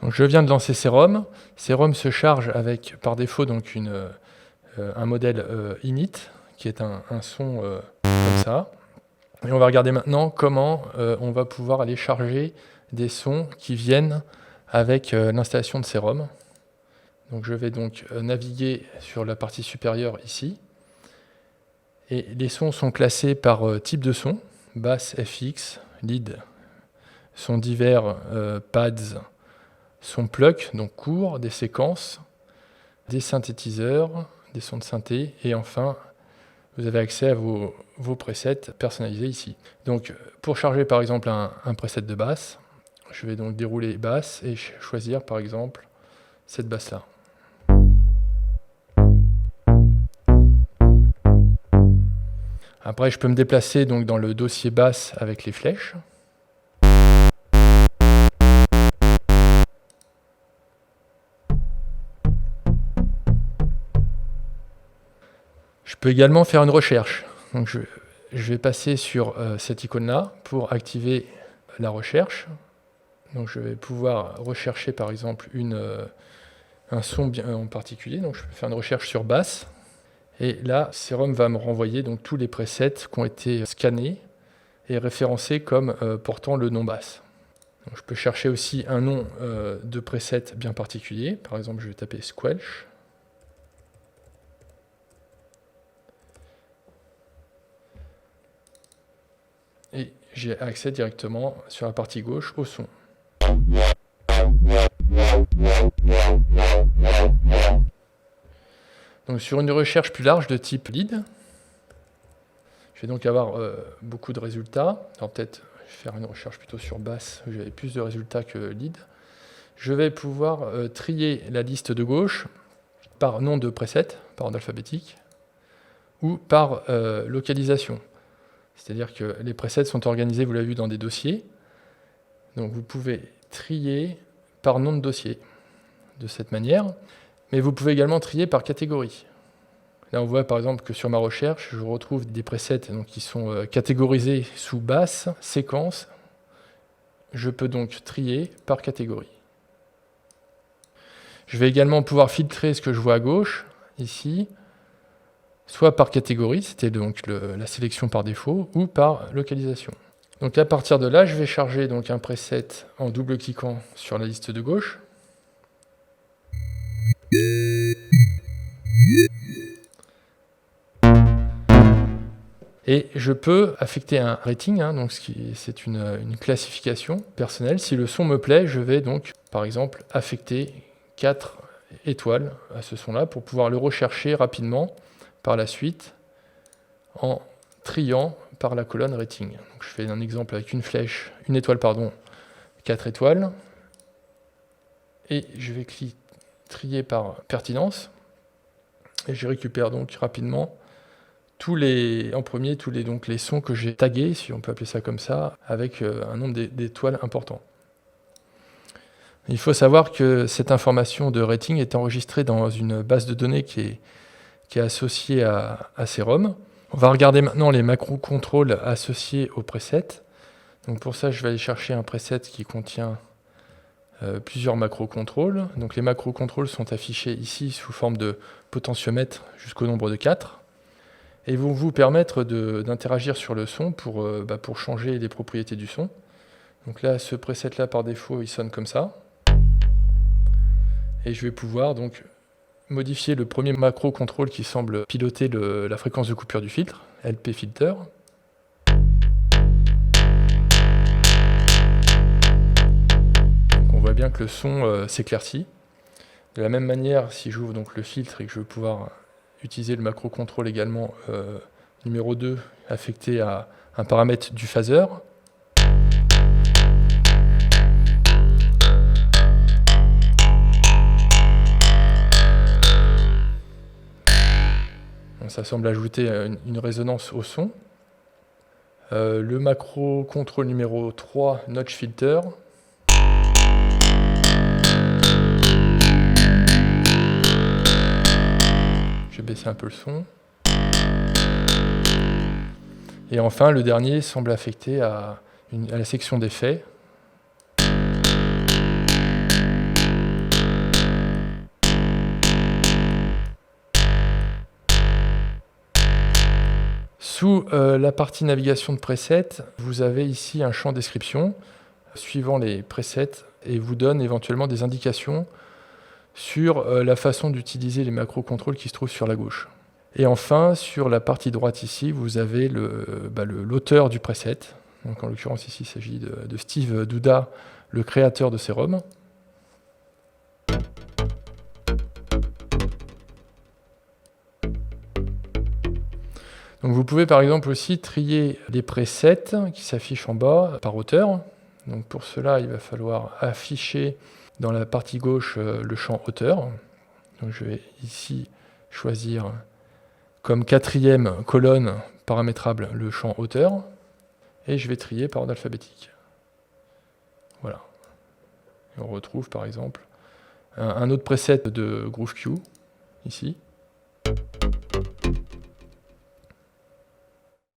Donc je viens de lancer Serum. Serum se charge avec, par défaut, donc un modèle init, qui est un son comme ça. Et on va regarder maintenant comment on va pouvoir aller charger des sons qui viennent avec l'installation de Serum. Donc je vais donc naviguer sur la partie supérieure ici. Et les sons sont classés par type de son, basse, FX, lead, sons divers, pads, sons pluck, donc courts, des séquences, des synthétiseurs, des sons de synthé, et enfin, vous avez accès à vos presets personnalisés ici. Donc pour charger par exemple un preset de basse, je vais donc dérouler basse et choisir par exemple cette basse-là. Après, je peux me déplacer donc dans le dossier basse avec les flèches. Je peux également faire une recherche. Donc je vais passer sur cette icône-là pour activer la recherche. Donc je vais pouvoir rechercher par exemple un son en particulier. Donc je peux faire une recherche sur basse. Et là, Serum va me renvoyer donc tous les presets qui ont été scannés et référencés comme portant le nom basse. Donc, je peux chercher aussi un nom de preset bien particulier. Par exemple, je vais taper Squelch. Et j'ai accès directement sur la partie gauche au son. Donc sur une recherche plus large de type lead, je vais donc avoir beaucoup de résultats. Alors peut-être faire une recherche plutôt sur basse, où j'avais plus de résultats que lead. Je vais pouvoir trier la liste de gauche par nom de preset, par ordre alphabétique, ou par localisation. C'est-à-dire que les presets sont organisés, vous l'avez vu, dans des dossiers. Donc vous pouvez trier par nom de dossier, de cette manière. Mais vous pouvez également trier par catégorie. Là, on voit par exemple que sur ma recherche, je retrouve des presets donc, qui sont catégorisés sous basse, séquence. Je peux donc trier par catégorie. Je vais également pouvoir filtrer ce que je vois à gauche, ici, soit par catégorie, c'était donc la sélection par défaut, ou par localisation. Donc à partir de là, je vais charger donc un preset en double-cliquant sur la liste de gauche. Et je peux affecter un rating, donc c'est une classification personnelle. Si le son me plaît, je vais donc, par exemple, affecter 4 étoiles à ce son-là pour pouvoir le rechercher rapidement par la suite en triant par la colonne rating. Donc je fais un exemple avec une étoile, 4 étoiles. Et je vais trier par pertinence. Et je récupère donc rapidement tous les sons que j'ai tagués, si on peut appeler ça comme ça, avec un nombre d'étoiles important. Il faut savoir que cette information de rating est enregistrée dans une base de données qui est associée à Serum. On va regarder maintenant les macros contrôles associés au preset. Donc pour ça, je vais aller chercher un preset qui contient plusieurs macros contrôles. Donc les macros contrôles sont affichés ici sous forme de potentiomètre jusqu'au nombre de 4. Et vont vous permettre d'interagir sur le son pour changer les propriétés du son. Donc là, ce preset-là, par défaut, il sonne comme ça. Et je vais pouvoir donc modifier le premier macro contrôle qui semble piloter la fréquence de coupure du filtre, LP filter. Donc on voit bien que le son s'éclaircit. De la même manière, si j'ouvre donc le filtre et que je veux pouvoir utiliser le macro contrôle également numéro 2 affecté à un paramètre du phaser. Donc ça semble ajouter une résonance au son. Le macro contrôle numéro 3, notch filter. Je vais baisser un peu le son. Et enfin, le dernier semble affecté à la section d'effets. Sous la partie navigation de presets, vous avez ici un champ description suivant les presets et vous donne éventuellement des indications sur la façon d'utiliser les macro-contrôles qui se trouvent sur la gauche. Et enfin, sur la partie droite ici, vous avez l'auteur du preset. Donc en l'occurrence ici, il s'agit de Steve Duda, le créateur de Serum. Donc vous pouvez par exemple aussi trier les presets qui s'affichent en bas par auteur. Donc pour cela, il va falloir afficher dans la partie gauche le champ auteur. Donc je vais ici choisir comme 4e colonne paramétrable le champ auteur et je vais trier par ordre alphabétique. Voilà. Et on retrouve par exemple un autre preset de GrooveQ ici.